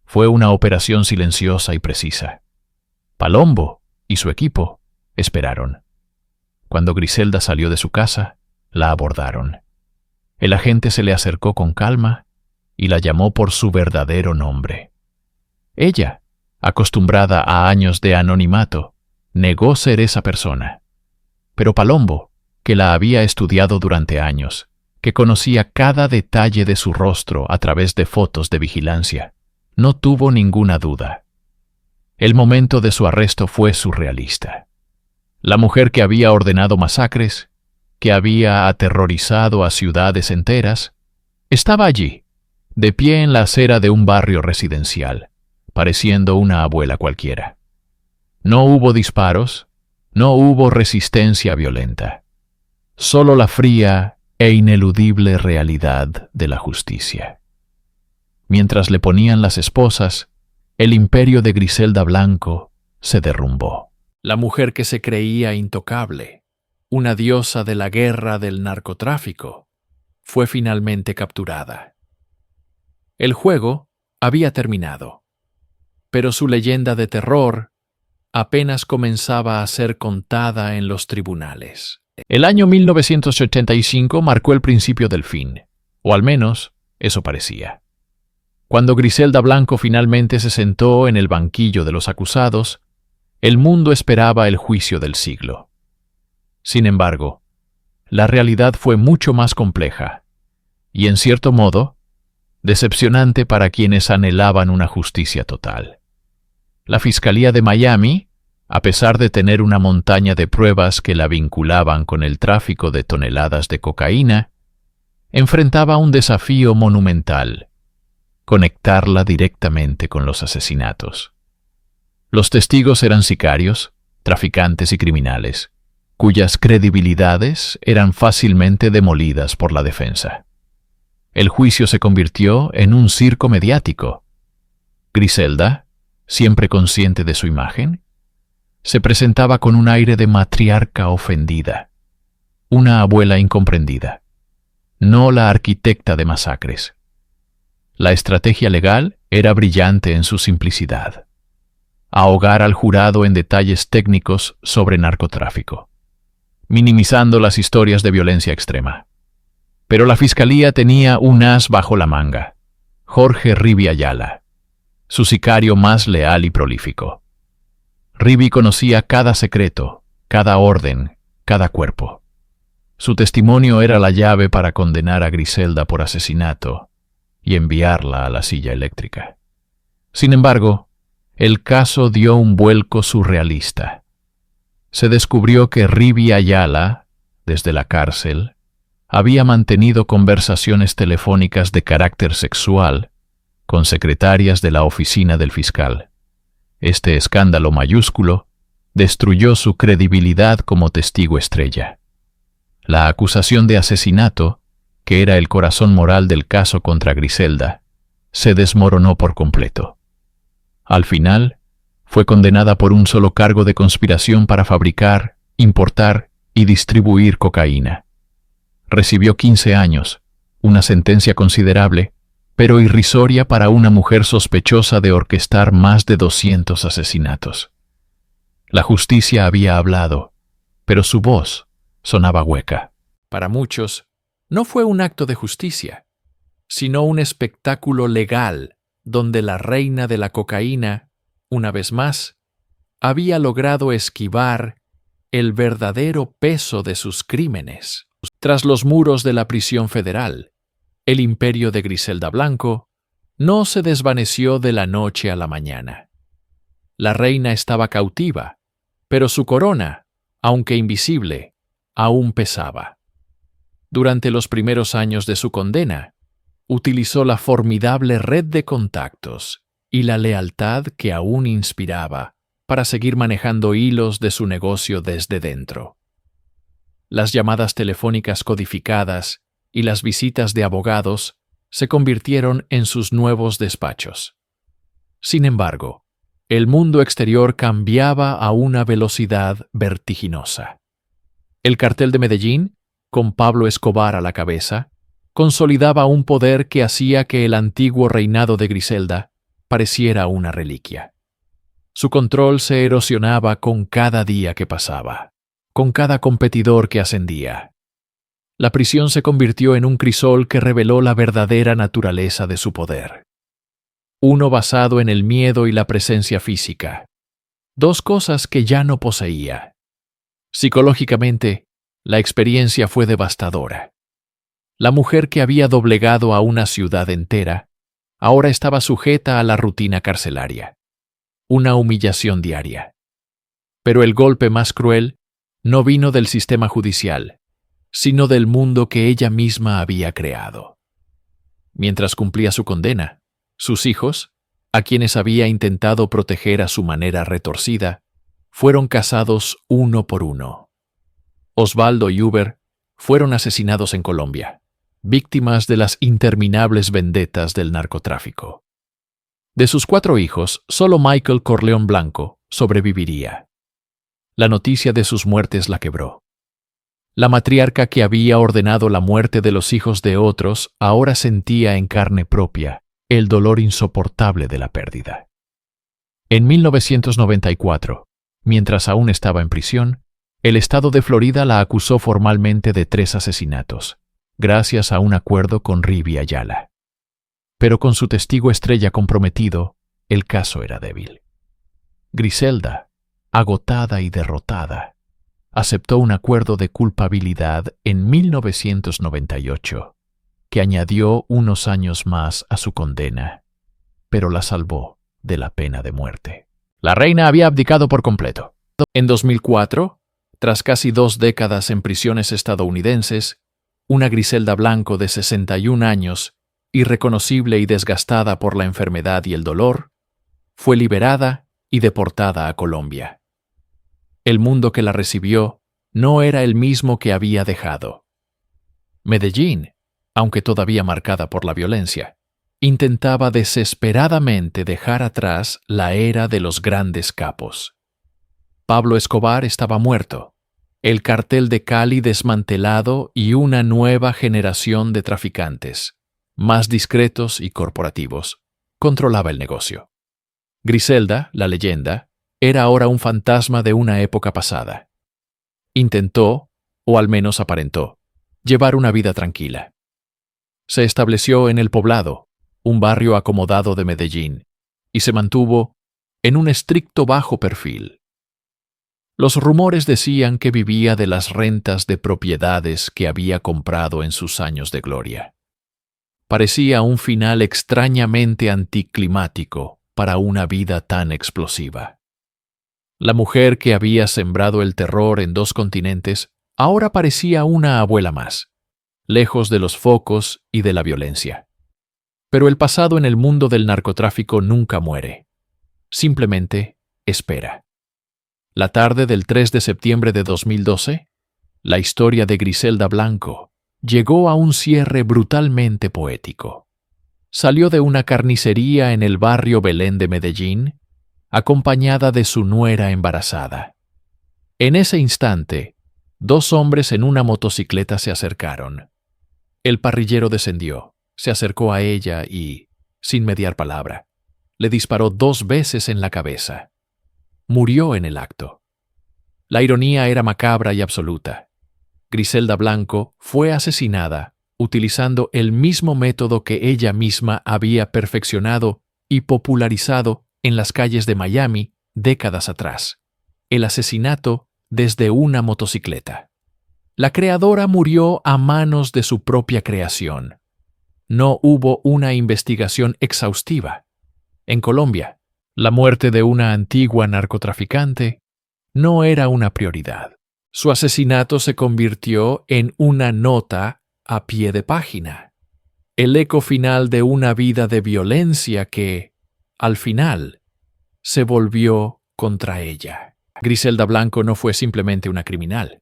Speaker 1: Fue una operación silenciosa y precisa. Palombo y su equipo esperaron. Cuando Griselda salió de su casa, la abordaron. El agente se le acercó con calma y la llamó por su verdadero nombre. Ella, acostumbrada a años de anonimato, negó ser esa persona. Pero Palombo, que la había estudiado durante años, que conocía cada detalle de su rostro a través de fotos de vigilancia, no tuvo ninguna duda. El momento de su arresto fue surrealista. La mujer que había ordenado masacres, que había aterrorizado a ciudades enteras, estaba allí, de pie en la acera de un barrio residencial, pareciendo una abuela cualquiera. No hubo disparos, no hubo resistencia violenta, solo la fría e ineludible realidad de la justicia. Mientras le ponían las esposas, el imperio de Griselda Blanco se derrumbó. La mujer que se creía intocable, una diosa de la guerra del narcotráfico, fue finalmente capturada. El juego había terminado, pero su leyenda de terror apenas comenzaba a ser contada en los tribunales. El año 1985 marcó el principio del fin, o al menos eso parecía. Cuando Griselda Blanco finalmente se sentó en el banquillo de los acusados, el mundo esperaba el juicio del siglo. Sin embargo, la realidad fue mucho más compleja y, en cierto modo, decepcionante para quienes anhelaban una justicia total. La Fiscalía de Miami, a pesar de tener una montaña de pruebas que la vinculaban con el tráfico de toneladas de cocaína, enfrentaba un desafío monumental: conectarla directamente con los asesinatos. Los testigos eran sicarios, traficantes y criminales, cuyas credibilidades eran fácilmente demolidas por la defensa. El juicio se convirtió en un circo mediático. Griselda, siempre consciente de su imagen, se presentaba con un aire de matriarca ofendida, una abuela incomprendida, no la arquitecta de masacres. La estrategia legal era brillante en su simplicidad: ahogar al jurado en detalles técnicos sobre narcotráfico, minimizando las historias de violencia extrema. Pero la fiscalía tenía un as bajo la manga: Jorge Rivi Ayala, su sicario más leal y prolífico. Rivi conocía cada secreto, cada orden, cada cuerpo. Su testimonio era la llave para condenar a Griselda por asesinato y enviarla a la silla eléctrica. Sin embargo, el caso dio un vuelco surrealista. Se descubrió que Rivi Ayala, desde la cárcel, había mantenido conversaciones telefónicas de carácter sexual con secretarias de la oficina del fiscal. Este escándalo mayúsculo destruyó su credibilidad como testigo estrella. La acusación de asesinato, que era el corazón moral del caso contra Griselda, se desmoronó por completo. Al final, fue condenada por un solo cargo de conspiración para fabricar, importar y distribuir cocaína. Recibió 15 años, una sentencia considerable, pero irrisoria para una mujer sospechosa de orquestar más de 200 asesinatos. La justicia había hablado, pero su voz sonaba hueca. Para muchos, no fue un acto de justicia, sino un espectáculo legal donde la reina de la cocaína, una vez más, había logrado esquivar el verdadero peso de sus crímenes. Tras los muros de la prisión federal, el imperio de Griselda Blanco no se desvaneció de la noche a la mañana. La reina estaba cautiva, pero su corona, aunque invisible, aún pesaba. Durante los primeros años de su condena, utilizó la formidable red de contactos y la lealtad que aún inspiraba para seguir manejando hilos de su negocio desde dentro. Las llamadas telefónicas codificadas y las visitas de abogados se convirtieron en sus nuevos despachos. Sin embargo, el mundo exterior cambiaba a una velocidad vertiginosa. El cartel de Medellín, con Pablo Escobar a la cabeza, consolidaba un poder que hacía que el antiguo reinado de Griselda pareciera una reliquia. Su control se erosionaba con cada día que pasaba, con cada competidor que ascendía. La prisión se convirtió en un crisol que reveló la verdadera naturaleza de su poder. Uno basado en el miedo y la presencia física. Dos cosas que ya no poseía. Psicológicamente, la experiencia fue devastadora. La mujer que había doblegado a una ciudad entera, ahora estaba sujeta a la rutina carcelaria. Una humillación diaria. Pero el golpe más cruel no vino del sistema judicial, sino del mundo que ella misma había creado. Mientras cumplía su condena, sus hijos, a quienes había intentado proteger a su manera retorcida, fueron cazados uno por uno. Osvaldo y Uber fueron asesinados en Colombia, víctimas de las interminables vendetas del narcotráfico. De sus 4 hijos, solo Michael Corleone Blanco sobreviviría. La noticia de sus muertes la quebró. La matriarca que había ordenado la muerte de los hijos de otros ahora sentía en carne propia el dolor insoportable de la pérdida. En 1994, mientras aún estaba en prisión, el estado de Florida la acusó formalmente de 3 asesinatos, gracias a un acuerdo con Rivi Ayala. Pero con su testigo estrella comprometido, el caso era débil. Griselda, agotada y derrotada, aceptó un acuerdo de culpabilidad en 1998, que añadió unos años más a su condena, pero la salvó de la pena de muerte. La reina había abdicado por completo. En 2004, tras casi 2 décadas en prisiones estadounidenses, una Griselda Blanco de 61 años, irreconocible y desgastada por la enfermedad y el dolor, fue liberada y deportada a Colombia. El mundo que la recibió no era el mismo que había dejado. Medellín, aunque todavía marcada por la violencia, intentaba desesperadamente dejar atrás la era de los grandes capos. Pablo Escobar estaba muerto, el cartel de Cali desmantelado y una nueva generación de traficantes, más discretos y corporativos, controlaba el negocio. Griselda, la leyenda, era ahora un fantasma de una época pasada. Intentó, o al menos aparentó, llevar una vida tranquila. Se estableció en El Poblado, un barrio acomodado de Medellín, y se mantuvo en un estricto bajo perfil. Los rumores decían que vivía de las rentas de propiedades que había comprado en sus años de gloria. Parecía un final extrañamente anticlimático para una vida tan explosiva. La mujer que había sembrado el terror en 2 continentes ahora parecía una abuela más, lejos de los focos y de la violencia. Pero el pasado en el mundo del narcotráfico nunca muere. Simplemente espera. La tarde del 3 de septiembre de 2012, la historia de Griselda Blanco llegó a un cierre brutalmente poético. Salió de una carnicería en el barrio Belén de Medellín, acompañada de su nuera embarazada. En ese instante, 2 hombres en una motocicleta se acercaron. El parrillero descendió, se acercó a ella y, sin mediar palabra, le disparó 2 veces en la cabeza. Murió en el acto. La ironía era macabra y absoluta. Griselda Blanco fue asesinada utilizando el mismo método que ella misma había perfeccionado y popularizado en las calles de Miami décadas atrás: el asesinato desde una motocicleta. La creadora murió a manos de su propia creación. No hubo una investigación exhaustiva. En Colombia, la muerte de una antigua narcotraficante no era una prioridad. Su asesinato se convirtió en una nota a pie de página, el eco final de una vida de violencia que, al final, se volvió contra ella. Griselda Blanco no fue simplemente una criminal.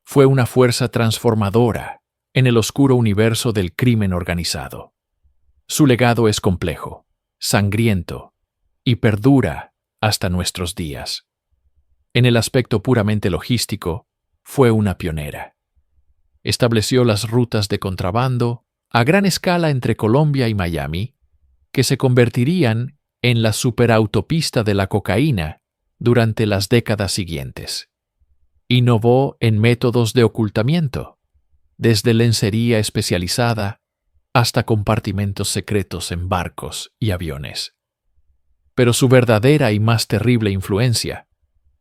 Speaker 1: Fue una fuerza transformadora en el oscuro universo del crimen organizado. Su legado es complejo, sangriento y perdura hasta nuestros días. En el aspecto puramente logístico, fue una pionera. Estableció las rutas de contrabando a gran escala entre Colombia y Miami, que se convertirían en la superautopista de la cocaína durante las décadas siguientes. Innovó en métodos de ocultamiento, desde lencería especializada hasta compartimentos secretos en barcos y aviones. Pero su verdadera y más terrible influencia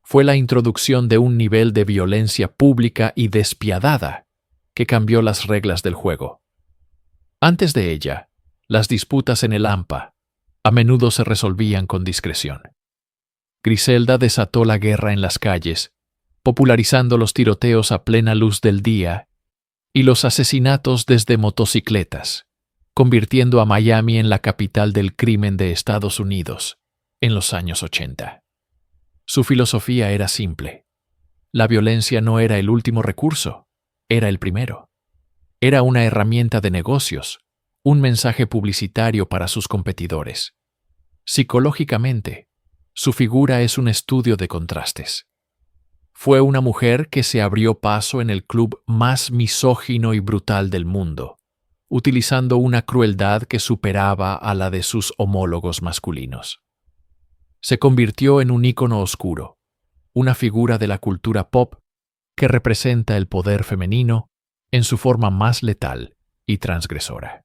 Speaker 1: fue la introducción de un nivel de violencia pública y despiadada que cambió las reglas del juego. Antes de ella, las disputas en el AMPA a menudo se resolvían con discreción. Griselda desató la guerra en las calles, popularizando los tiroteos a plena luz del día y los asesinatos desde motocicletas, convirtiendo a Miami en la capital del crimen de Estados Unidos en los años 80. Su filosofía era simple. La violencia no era el último recurso, era el primero. Era una herramienta de negocios, un mensaje publicitario para sus competidores. Psicológicamente, su figura es un estudio de contrastes. Fue una mujer que se abrió paso en el club más misógino y brutal del mundo, utilizando una crueldad que superaba a la de sus homólogos masculinos. Se convirtió en un ícono oscuro, una figura de la cultura pop que representa el poder femenino en su forma más letal y transgresora.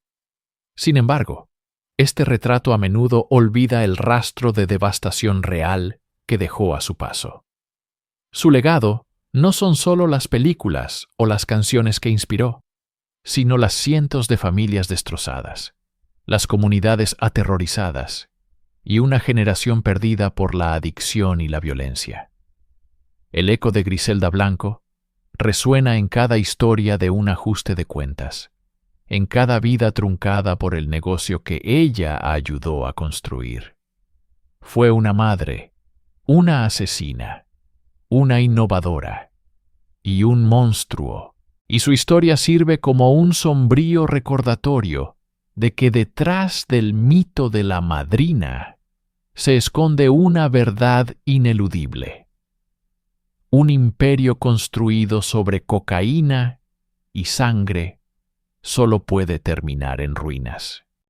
Speaker 1: Sin embargo, este retrato a menudo olvida el rastro de devastación real que dejó a su paso. Su legado no son solo las películas o las canciones que inspiró, sino las cientos de familias destrozadas, las comunidades aterrorizadas y una generación perdida por la adicción y la violencia. El eco de Griselda Blanco resuena en cada historia de un ajuste de cuentas, en cada vida truncada por el negocio que ella ayudó a construir. Fue una madre, una asesina, una innovadora y un monstruo, y su historia sirve como un sombrío recordatorio de que detrás del mito de la madrina se esconde una verdad ineludible. Un imperio construido sobre cocaína y sangre solo puede terminar en ruinas.